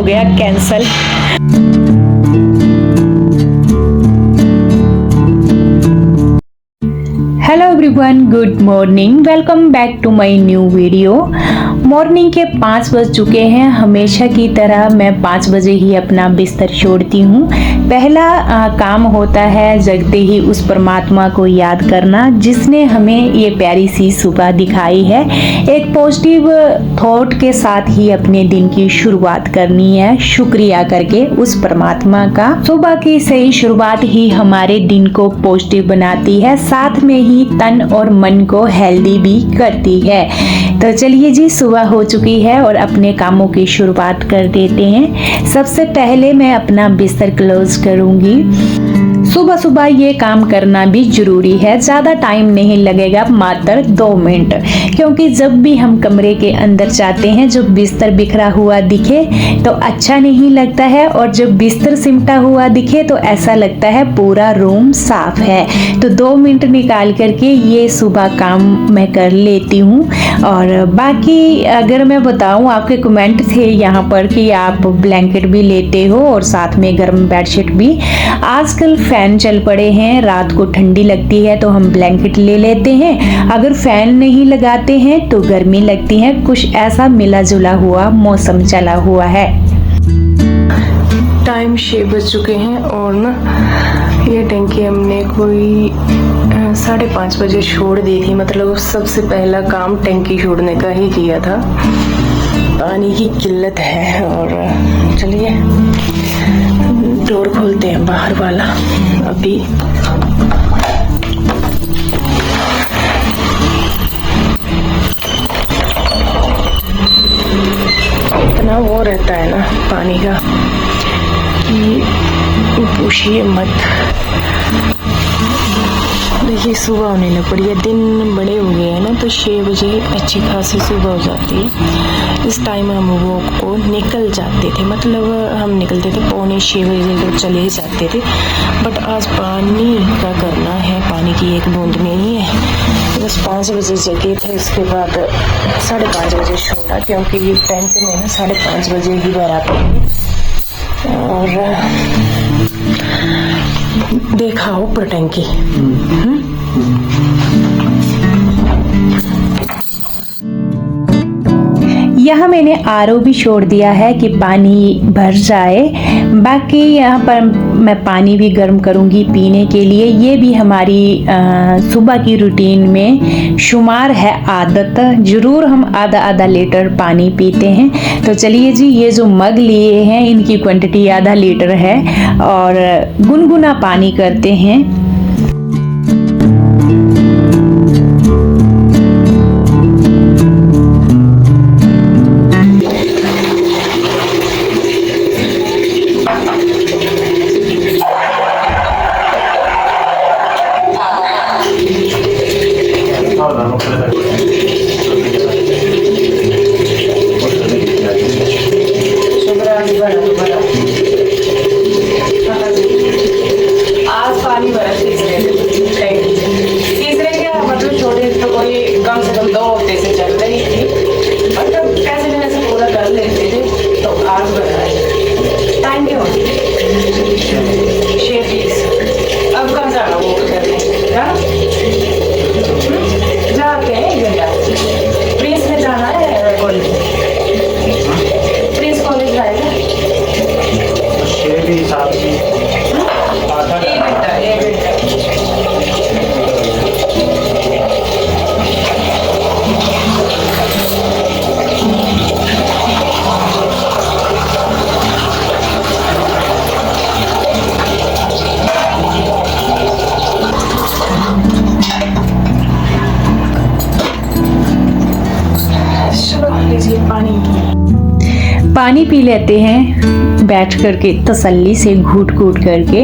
गया cancel. Hello everyone, good morning, welcome back to my new video. Morning के 5 बज चुके हैं। हमेशा की तरह मैं 5 बजे ही अपना बिस्तर छोड़ती हूँ। पहला काम होता है जगते ही उस परमात्मा को याद करना जिसने हमें ये प्यारी सी सुबह दिखाई है। एक पॉजिटिव थॉट के साथ ही अपने दिन की शुरुआत करनी है, शुक्रिया करके उस परमात्मा का। सुबह की सही शुरुआत ही हमारे दिन को पॉजिटिव बनाती है, साथ में ही तन और मन को हेल्दी भी करती है। तो चलिए जी, सुबह हो चुकी है और अपने कामों की शुरुआत कर देते हैं। सबसे पहले मैं अपना बिस्तर क्लोज करूंगी। सुबह सुबह ये काम करना भी जरूरी है, ज़्यादा टाइम नहीं लगेगा, मात्र 2 मिनट। क्योंकि जब भी हम कमरे के अंदर जाते हैं, जब बिस्तर बिखरा हुआ दिखे तो अच्छा नहीं लगता है, और जब बिस्तर सिमटा हुआ दिखे तो ऐसा लगता है पूरा रूम साफ है। तो 2 मिनट निकाल करके ये सुबह काम मैं कर लेती हूँ। और बाकी अगर मैं बताऊँ, आपके कमेंट थे यहाँ पर कि आप ब्लैंकेट भी लेते हो और साथ में गर्म बेडशीट भी। आजकल फैन चल पड़े हैं, रात को ठंडी लगती है तो हम ब्लैंकेट ले लेते हैं। अगर फैन नहीं लगाते हैं तो गर्मी लगती है। कुछ ऐसा मिला जुला हुआ मौसम चला हुआ है। टाइम 6 बज चुके हैं और ना ये टंकी हमने कोई 5:30 बजे छोड़ दी थी। मतलब सबसे पहला काम टंकी छोड़ने का ही किया था। पानी की किल्लत है। और चलिए डोर खोलते हैं बाहर वाला। अभी इतना वो रहता है ना पानी का कि पूछिए मत। देखिए सुबह होने लग पड़ी है, दिन बड़े हो गए हैं ना, तो 6 बजे अच्छी खासी सुबह हो जाती है। इस टाइम हम वो को निकल जाते थे, मतलब हम निकलते थे 5:45 बजे तो चले ही जाते थे। बट आज पानी का करना है, पानी की एक बूंद नहीं है। बस 5 बजे जगे थे, उसके बाद 5:30 बजे छोड़ा, क्योंकि टैंक में ना 5:30 बजे ही भराते थे। और देखा ऊपर टंकी। यहाँ मैंने आरओ भी छोड़ दिया है कि पानी भर जाए। बाकी यहाँ पर मैं पानी भी गर्म करूँगी पीने के लिए। ये भी हमारी सुबह की रूटीन में शुमार है आदत। ज़रूर हम आधा लीटर पानी पीते हैं। तो चलिए जी, ये जो मग लिए हैं इनकी क्वांटिटी आधा लीटर है और गुनगुना पानी करते हैं। आज पानी भरा तीसरे क्या मतलब छोटे तो कोई कम से कम 2 हफ्ते से चल रही थी, मतलब कैसे न कैसे पूरा कर लेते थे। तो आज भरा है। टाइम क्या होती है 6:20। अब कब जाना वो करने जाते हैं 1 घंटा। प्रिंस में जाना है कॉलेज, प्रिंस कॉलेज जाएगा 6:20 1 घंटा। पानी पी लेते हैं बैठ करके तसल्ली से, घूट घूट करके।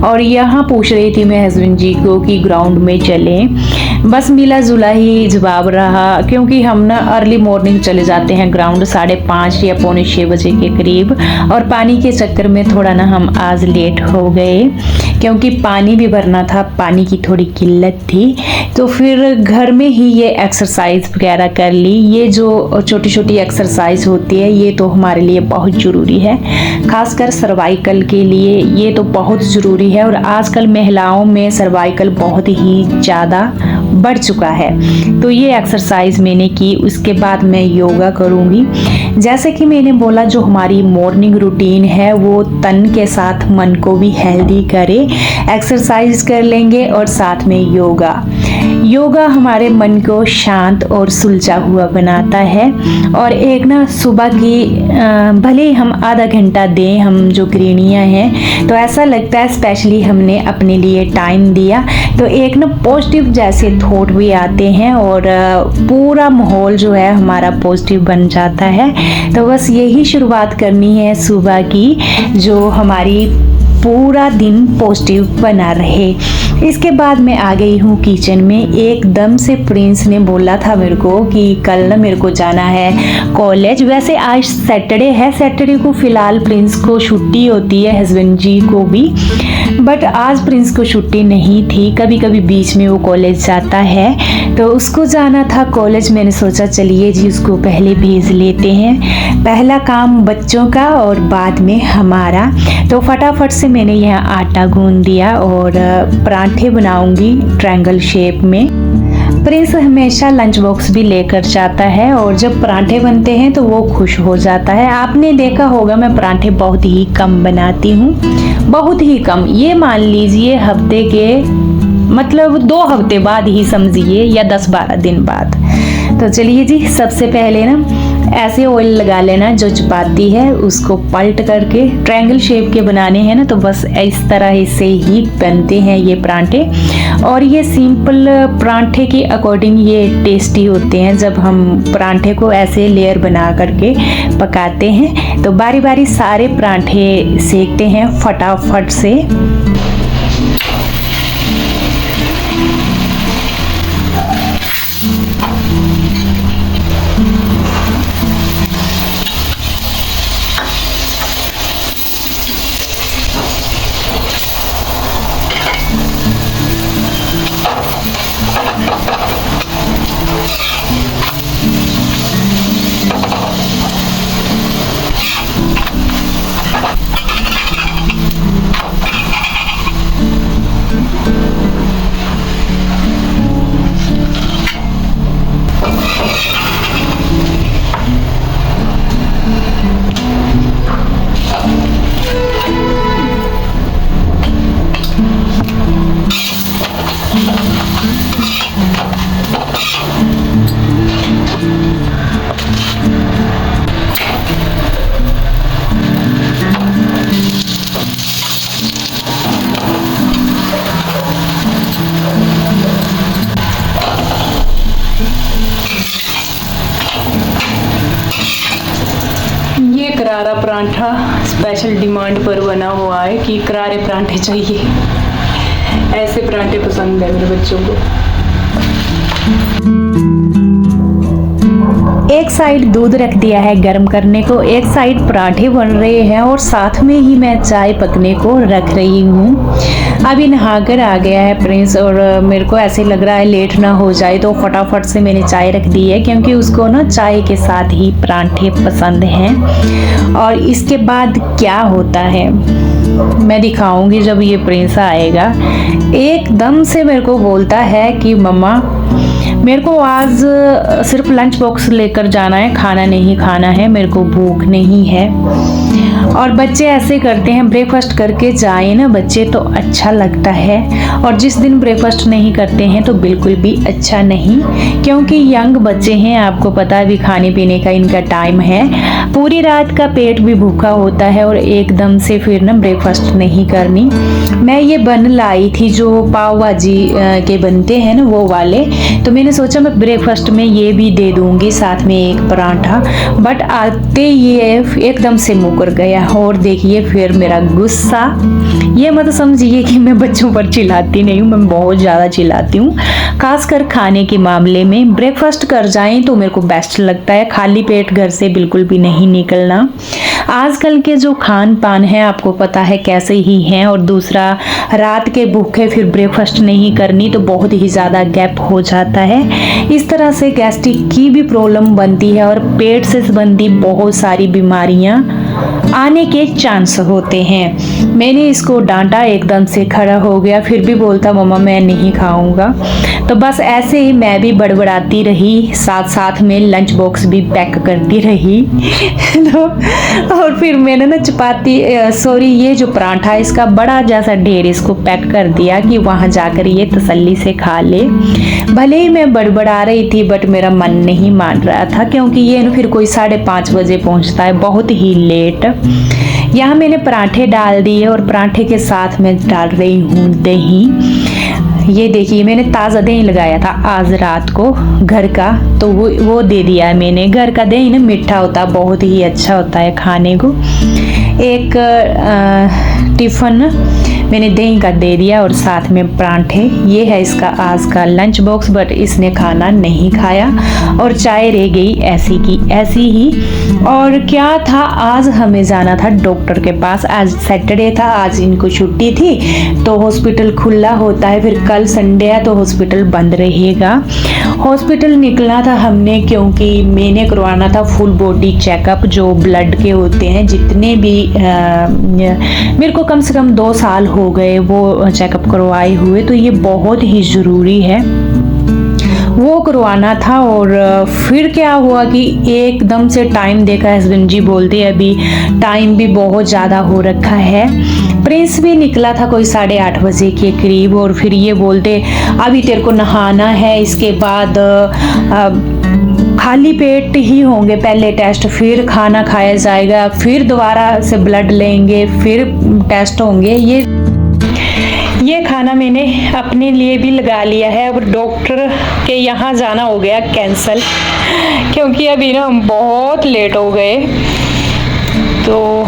और यहाँ पूछ रही थी मैं हस्बैंड जी को कि ग्राउंड में चलें। बस मिला जुला ही जवाब रहा, क्योंकि हम ना अर्ली मॉर्निंग चले जाते हैं ग्राउंड 5:30 या पौने 6 बजे के करीब, और पानी के चक्कर में थोड़ा ना हम आज लेट हो गए, क्योंकि पानी भी भरना था, पानी की थोड़ी किल्लत थी। तो फिर घर में ही ये एक्सरसाइज वगैरह कर ली। ये जो छोटी छोटी एक्सरसाइज होती है ये तो हमारे लिए बहुत ज़रूरी है, खासकर सर्वाइकल के लिए ये तो बहुत ज़रूरी है। और आजकल महिलाओं में सर्वाइकल बहुत ही ज़्यादा बढ़ चुका है। तो ये एक्सरसाइज मैंने की, उसके बाद मैं योगा करूँगी। जैसे कि मैंने बोला, जो हमारी मॉर्निंग रूटीन है वो तन के साथ मन को भी हेल्दी करे। एक्सरसाइज कर लेंगे और साथ में योगा हमारे मन को शांत और सुलझा हुआ बनाता है। और एक ना सुबह की भले ही हम आधा घंटा दें, हम जो गृहिणियाँ हैं, तो ऐसा लगता है स्पेशली हमने अपने लिए टाइम दिया, तो एक ना पॉजिटिव जैसे थॉट भी आते हैं और पूरा माहौल जो है हमारा पॉजिटिव बन जाता है। तो बस यही शुरुआत करनी है सुबह की, जो हमारी पूरा दिन पॉजिटिव बना रहे। इसके बाद मैं आ गई हूँ किचन में। एकदम से प्रिंस ने बोला था मेरे को कि कल ना मेरे को जाना है कॉलेज। वैसे आज सैटरडे है, सैटरडे को फ़िलहाल प्रिंस को छुट्टी होती है, हस्बैंड जी को भी, बट आज प्रिंस को छुट्टी नहीं थी। कभी कभी बीच में वो कॉलेज जाता है, तो उसको जाना था कॉलेज। मैंने सोचा चलिए जी उसको पहले भेज लेते हैं, पहला काम बच्चों का और बाद में हमारा। तो फटाफट से मैंने यहाँ आटा गूंद दिया और पराठे बनाऊंगी ट्रायंगल शेप में। प्रिंस हमेशा लंच बॉक्स भी लेकर जाता है और जब पराठे बनते हैं तो वो खुश हो जाता है। आपने देखा होगा मैं पराठे बहुत ही कम बनाती हूँ, बहुत ही कम। ये मान लीजिए हफ्ते के मतलब 2 हफ्ते बाद ही समझिए, या 10-12 दिन बाद। तो चलिए जी, सबसे पहले ना ऐसे ऑयल लगा लेना, जो चपाती है उसको पलट करके ट्रायंगल शेप के बनाने हैं ना, तो बस इस तरह से ही बनते हैं ये पराठे। और ये सिंपल पराठे के अकॉर्डिंग ये टेस्टी होते हैं जब हम पराठे को ऐसे लेयर बना करके पकाते हैं। तो बारी बारी सारे पराठे सेकते हैं फटाफट से। करारा पराठा स्पेशल डिमांड पर बना हुआ है कि करारे पराठे चाहिए। ऐसे पराठे पसंद है मेरे बच्चों को। एक साइड दूध रख दिया है गर्म करने को, एक साइड पराठे बन रहे हैं और साथ में ही मैं चाय पकने को रख रही हूँ। अभी नहाकर आ गया है प्रिंस और मेरे को ऐसे लग रहा है लेट ना हो जाए, तो फटाफट से मैंने चाय रख दी है, क्योंकि उसको ना चाय के साथ ही पराठे पसंद हैं। और इसके बाद क्या होता है मैं दिखाऊंगी जब ये प्रिंस आएगा। एकदम से मेरे को बोलता है कि मम्मा मेरे को आज सिर्फ लंच बॉक्स लेकर जाना है, खाना नहीं खाना है, मेरे को भूख नहीं है। और बच्चे ऐसे करते हैं, ब्रेकफास्ट करके जाए ना बच्चे तो अच्छा लगता है, और जिस दिन ब्रेकफास्ट नहीं करते हैं तो बिल्कुल भी अच्छा नहीं, क्योंकि यंग बच्चे हैं, आपको पता है भी खाने पीने का इनका टाइम है, पूरी रात का पेट भी भूखा होता है और एकदम से फिर ना ब्रेकफास्ट नहीं करनी। मैं ये बन लाई थी जो पाव भाजी के बनते हैं ना वो वाले, तो मैंने सोचा मैं ब्रेकफास्ट में ये भी दे दूंगी साथ में एक पराठा, बट आते ये एकदम से मुक ऊपर गया। और देखिए फिर मेरा गुस्सा, ये मत समझिए कि मैं बच्चों पर चिल्लाती नहीं हूँ, मैं बहुत ज़्यादा चिल्लाती हूँ, खासकर खाने के मामले में। ब्रेकफास्ट कर जाएं तो मेरे को बेस्ट लगता है, खाली पेट घर से बिल्कुल भी नहीं निकलना। आजकल के जो खान पान है आपको पता है कैसे ही हैं, और दूसरा रात के भूखे फिर ब्रेकफास्ट नहीं करनी तो बहुत ही ज़्यादा गैप हो जाता है। इस तरह से गैस्ट्रिक की भी प्रॉब्लम बनती है और पेट से संबंधी बहुत सारी बीमारियां आने के चांस होते हैं। मैंने इसको डांटा, एकदम से खड़ा हो गया, फिर भी बोलता मम्मा मैं नहीं खाऊंगा। तो बस ऐसे ही मैं भी बड़बड़ाती रही, साथ साथ में लंच बॉक्स भी पैक करती रही। तो और फिर मैंने ना ये जो पराठा इसका बड़ा जैसा ढेर इसको पैक कर दिया कि वहाँ जाकर ये तसल्ली से खा ले। भले ही मैं बड़बड़ा रही थी बट मेरा मन नहीं मान रहा था, क्योंकि ये फिर कोई 5:30 बजे पहुँचता है, बहुत ही लेट। यहाँ मैंने पराठे डाल दिए और पराठे के साथ मैं डाल रही हूँ दही। ये देखिए मैंने ताज़ा दही लगाया था आज रात को घर का, तो वो दे दिया है मैंने। घर का दही ना मीठा होता है, बहुत ही अच्छा होता है खाने को। एक टिफ़िन मैंने दही का दे दिया और साथ में पराठे। ये है इसका आज का लंच बॉक्स, बट इसने खाना नहीं खाया और चाय रह गई ऐसी की ऐसी ही। और क्या था, आज हमें जाना था डॉक्टर के पास। आज सैटरडे था, आज इनको छुट्टी थी तो हॉस्पिटल खुला होता है, फिर कल संडे है तो हॉस्पिटल बंद रहेगा। हॉस्पिटल निकला था हमने क्योंकि मैंने करवाना था फुल बॉडी चेकअप, जो ब्लड के होते हैं जितने भी मेरे को कम से कम 2 साल हो गए वो चेकअप करवाए हुए, तो ये बहुत ही ज़रूरी है, वो करवाना था। और फिर क्या हुआ कि एकदम से टाइम देखा, हस्बैंड जी बोलते अभी टाइम भी बहुत ज़्यादा हो रखा है। प्रिंस भी निकला था कोई 8:30 बजे के करीब, और फिर ये बोलते अभी तेरे को नहाना है, इसके बाद खाली पेट ही होंगे पहले टेस्ट, फिर खाना खाया जाएगा, फिर दोबारा से ब्लड लेंगे, फिर टेस्ट होंगे। ये खाना मैंने अपने लिए भी लगा लिया है। अब डॉक्टर के यहाँ जाना हो गया कैंसल, क्योंकि अभी ना हम बहुत लेट हो गए। तो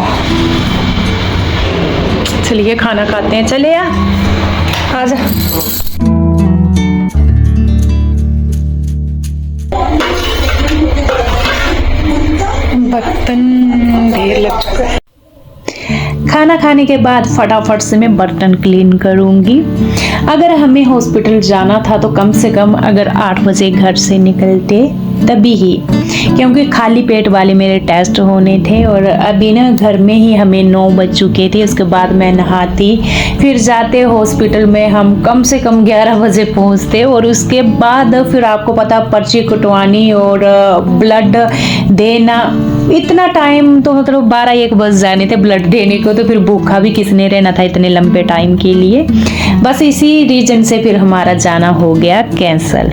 चलिए खाना खाते हैं, चले आजा। बर्तन ढेर लग चुका है। खाना खाने के बाद फटाफट से मैं बर्तन क्लीन करूंगी। अगर हमें हॉस्पिटल जाना था तो कम से कम अगर 8 बजे घर से निकलते तभी ही, क्योंकि खाली पेट वाले मेरे टेस्ट होने थे। और अभी ना घर में ही हमें 9 बज चुके थे। उसके बाद मैं नहाती, फिर जाते हॉस्पिटल में हम कम से कम 11 बजे पहुंचते। और उसके बाद फिर आपको पता पर्ची कटवानी और ब्लड देना, इतना टाइम तो मतलब 12-1 बज जाने थे ब्लड देने को। तो फिर भूखा भी किसने रहना था इतने लंबे टाइम के लिए। बस इसी रीजन से फिर हमारा जाना हो गया कैंसल।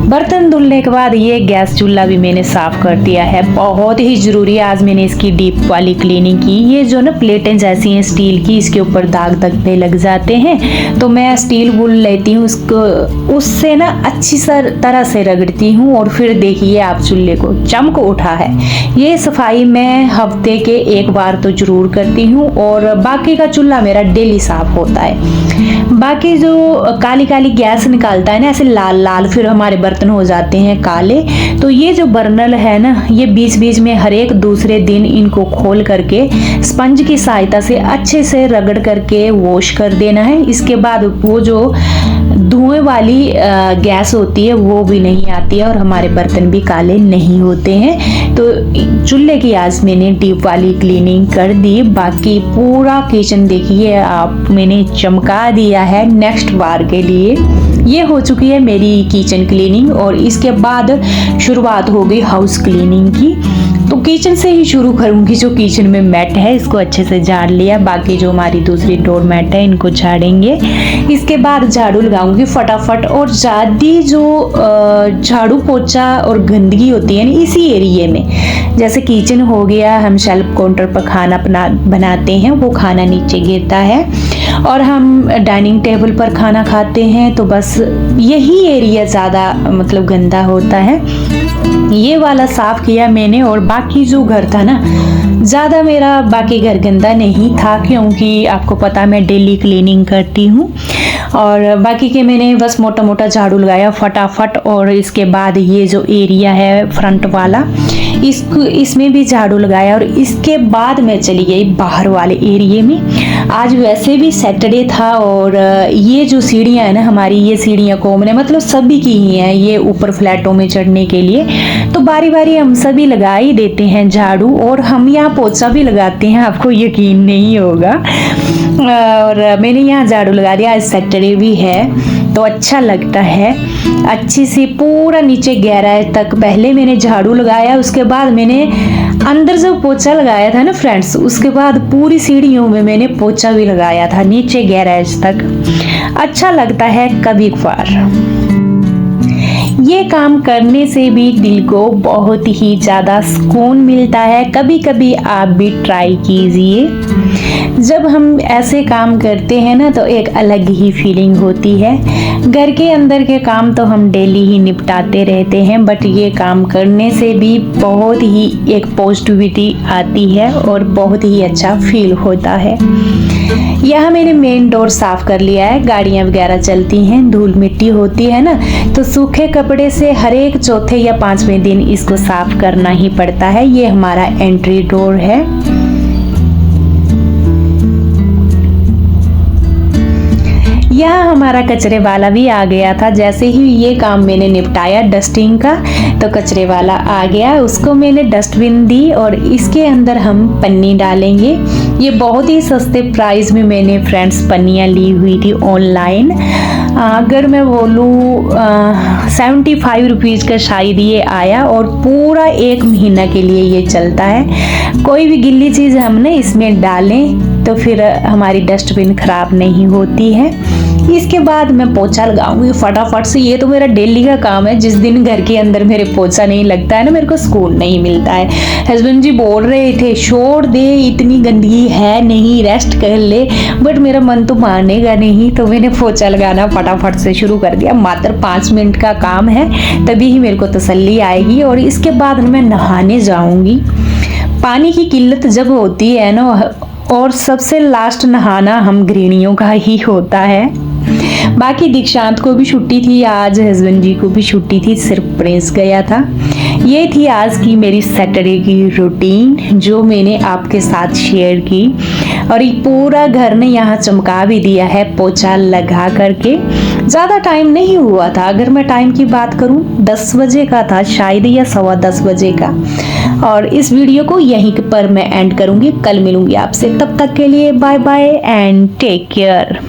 बर्तन धुलने के बाद ये गैस चूल्हा भी मैंने साफ कर दिया है, बहुत ही ज़रूरी है। आज मैंने इसकी डीप वाली क्लीनिंग की। ये जो ना प्लेटें जैसी हैं स्टील की, इसके ऊपर दाग धब्बे लग जाते हैं, तो मैं स्टील वूल लेती हूँ, उससे ना अच्छी तरह से रगड़ती हूँ। और फिर देखिए आप चूल्हे को चमक उठा है। ये सफाई मैं हफ्ते के 1 बार तो ज़रूर करती हूँ, और बाकी का चूल्हा मेरा डेली साफ होता है। बाकी जो काली काली गैस निकालता है ना ऐसे लाल लाल, फिर हमारे बर्तन हो जाते हैं काले। तो ये जो बर्नल है ना, ये बीच बीच में हर एक दूसरे दिन इनको खोल करके स्पंज की सहायता से अच्छे से रगड़ करके वॉश कर देना है। इसके बाद वो जो धुएं वाली गैस होती है वो भी नहीं आती है और हमारे बर्तन भी काले नहीं होते हैं। तो चूल्हे की आज मैंने डीप वाली क्लीनिंग कर दी। बाकी पूरा किचन देखिए आप, मैंने चमका दिया है नेक्स्ट बार के लिए। ये हो चुकी है मेरी किचन क्लीनिंग, और इसके बाद शुरुआत हो गई हाउस क्लीनिंग की। तो किचन से ही शुरू करूंगी। जो किचन में मैट है इसको अच्छे से झाड़ लिया, बाकी जो हमारी दूसरी डोर मैट है इनको झाड़ेंगे। इसके बाद झाड़ू लगाऊंगी फटाफट। और ज़्यादा जो झाड़ू पोछा और गंदगी होती है ना इसी एरिए में, जैसे किचन हो गया, हम शेल्फ काउंटर पर खाना बनाते हैं, वो खाना नीचे गिरता है, और हम डाइनिंग टेबल पर खाना खाते हैं, तो बस यही एरिया ज़्यादा मतलब गंदा होता है। ये वाला साफ किया मैंने, और बाकी बाकी जो घर था ना, ज़्यादा मेरा बाकी घर गंदा नहीं था, क्योंकि आपको पता मैं डेली क्लीनिंग करती हूँ। और बाकी के मैंने बस मोटा मोटा झाड़ू लगाया फटाफट। और इसके बाद ये जो एरिया है फ्रंट वाला, इसमें भी झाड़ू लगाया। और इसके बाद मैं चली गई बाहर वाले एरिया में। आज वैसे भी सैटरडे था, और ये जो सीढ़ियाँ हैं ना हमारी, ये सीढ़ियाँ को मैंने मतलब सभी की ही हैं, ये ऊपर फ्लैटों में चढ़ने के लिए। तो बारी बारी हम सभी लगा ही देते हैं झाड़ू, और हम यहाँ पोछा भी लगाते हैं, आपको यकीन नहीं होगा। और मैंने यहाँ झाड़ू लगा दिया। आज सैटरडे भी है तो अच्छा लगता है। अच्छी सी पूरा नीचे गहराई तक पहले मैंने झाड़ू लगाया, उसके बाद मैंने अंदर जब पोछा लगाया था ना फ्रेंड्स, उसके बाद पूरी सीढ़ियों में मैंने पोछा भी लगाया था नीचे गहराई तक। अच्छा लगता है कभी कभार। ये काम करने से भी दिल को बहुत ही ज़्यादा सुकून मिलता है। कभी कभी आप भी ट्राई कीजिए। जब हम ऐसे काम करते हैं ना तो एक अलग ही फीलिंग होती है। घर के अंदर के काम तो हम डेली ही निपटाते रहते हैं, बट ये काम करने से भी बहुत ही एक पॉजिटिविटी आती है और बहुत ही अच्छा फील होता है। यहाँ मैंने मेन डोर साफ कर लिया है। गाड़ियाँ वगैरह चलती हैं, धूल मिट्टी होती है ना, तो सूखे कपड़े से हर एक चौथे या पांचवें दिन इसको साफ करना ही पड़ता है। ये हमारा एंट्री डोर है। यहाँ हमारा कचरे वाला भी आ गया था। जैसे ही ये काम मैंने निपटाया डस्टिंग का, तो कचरे वाला आ गया, उसको मैंने डस्टबिन दी और इसके अंदर हम पन्नी डालेंगे। ये बहुत ही सस्ते प्राइस में मैंने फ्रेंड्स पन्नियाँ ली हुई थी ऑनलाइन। अगर मैं बोलूँ 75 रुपीज़ का शायद ये आया, और पूरा 1 महीना के लिए ये चलता है। कोई भी गिल्ली चीज़ हमने इसमें डालें तो फिर हमारी डस्टबिन ख़राब नहीं होती है। इसके बाद मैं पोछा लगाऊंगी फटाफट से। ये तो मेरा डेली का काम है। जिस दिन घर के अंदर मेरे पोछा नहीं लगता है ना, मेरे को सुकून नहीं मिलता है। हस्बैंड जी बोल रहे थे छोड़ दे, इतनी गंदगी है नहीं, रेस्ट कर ले, बट मेरा मन तो मानेगा नहीं। तो मैंने पोछा लगाना फटाफट से शुरू कर दिया। मात्र 5 मिनट का काम है, तभी ही मेरे को तसल्ली आएगी। और इसके बाद मैं नहाने जाऊंगी। पानी की किल्लत जब होती है ना, और सबसे लास्ट नहाना हम गृहिणियों का ही होता है। बाकी दीक्षांत को भी छुट्टी थी, आज हस्बैंड जी को भी छुट्टी थी, सिर्फ प्रिंस गया था। ये थी आज की मेरी सैटरडे की रूटीन जो मैंने आपके साथ शेयर की। और ये पूरा घर ने यहाँ चमका भी दिया है पोछा लगा करके। ज़्यादा टाइम नहीं हुआ था। अगर मैं टाइम की बात करूँ 10 बजे का था शायद, या 10:15 बजे का। और इस वीडियो को यहीं पर मैं एंड करूँगी। कल मिलूँगी आपसे, तब तक के लिए bye bye and take care.